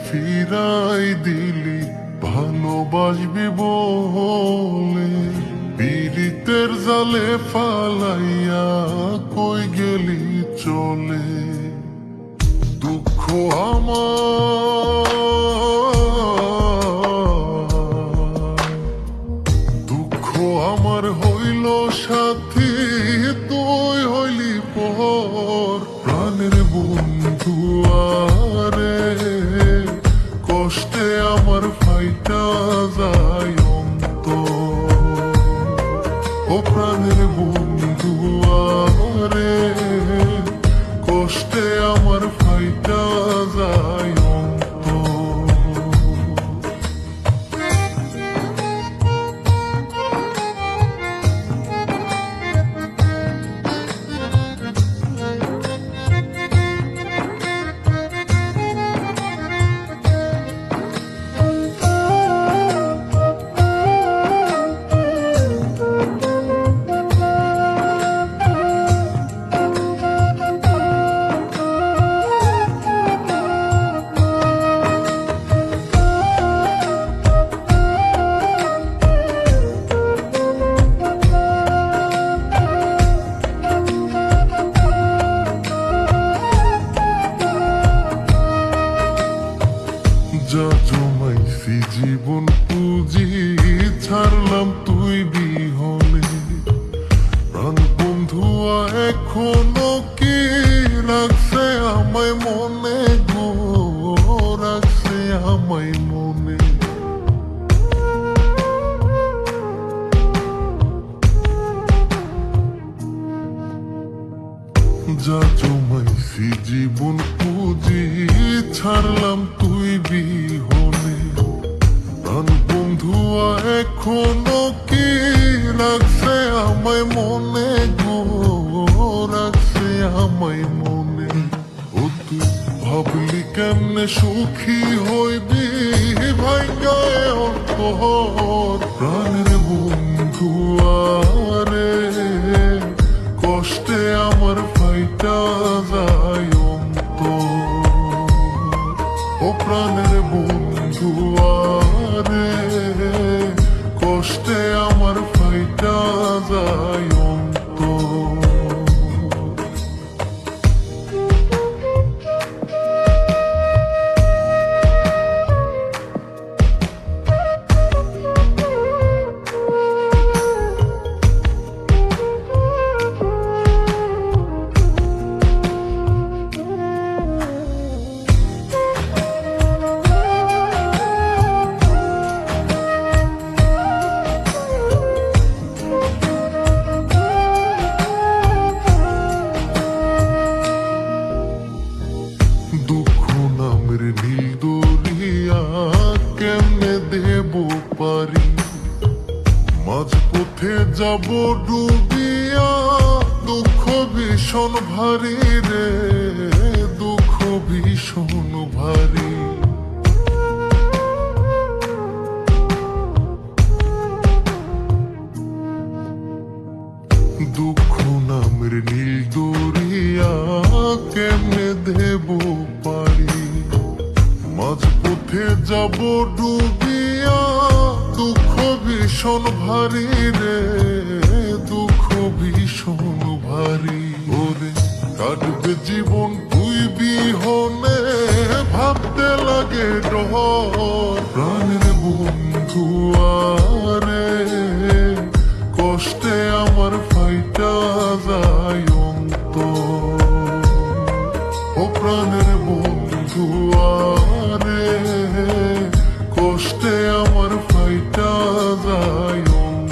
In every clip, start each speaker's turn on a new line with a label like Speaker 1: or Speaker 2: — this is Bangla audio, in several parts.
Speaker 1: ফিরাই দিলি ভালোবাসবি বলে, পীড়িতের জালে ফালাইয়া কই গেলি চলে। দুঃখ আমার হইল সাথী, তুই হইলি পর। প্রাণের বন্ধু আরে, কষ্টে আমার ফাইটা যায় অন্তর। ও প্রাণের বন্ধু আরে, কষ্টে আমার ফাইটা যায় অন্তর। যা জমাইছি জীবন পুঁজি, ছাড়লাম তুই বিহনে। প্রাণ বন্ধুয়া এখনো কি রাখছে আমায় মনে গো, রাখছে আমায় মনে। যা জমাইছি জীবন পুঁজি, ছাড়লাম তুই বিহনে। প্রাণ বন্ধুয়া এখনো কি রাখছে আমায় মনে গো, রাখছে আমায় মনে। ও তুই ভাবলি কেমনে সুখী হইবি ভাঙ্গায় অন্তর। প্রাণের বন্ধু আরে, কষ্টে আমার ফাইটা যায় অন্তর। ও প্রাণের বন্ধু আরে, কষ্টে আমার ফাইটা যায় অন্তর। দুঃখ নামের নীল দরিয়া কেমনে দেব পারি, মাঝ পথে যাব ডুবিয়া। দুঃখ ভীষণ ভারী রে, দুঃখ ভীষণ ভারী। দুঃখ নামের নীল দরিয়া কেমনে দেব পারি, মাঝ পথে যাব ডুবিয়া। দুঃখ ভীষণ ভারী রে, দুঃখ ভীষণ ভারী। ওরে কাটবে জীবন তুই বিহনে, ভাবতে লাগে ডর। প্রাণের বন্ধু আরে, কষ্টে আমার ফাইটা যায় অন্তর। ও প্রাণের বন্ধু আরে, কষ্টে আমার ফাইটা যায় অন্তর।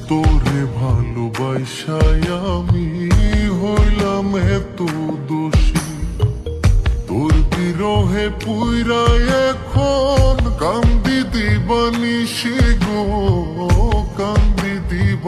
Speaker 1: তোরে ভালোবাসায় আমি হইলাম এত দোষী, তোর বিরহে পুইরা এখন কান্দি দিবানিশি গো, কান্দি দিবা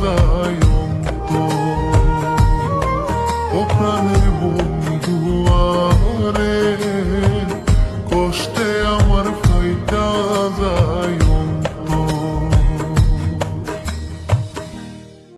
Speaker 1: যায় অন্তর। ও প্রাণের বন্ধু আরে, কষ্টে আমার ফাইটা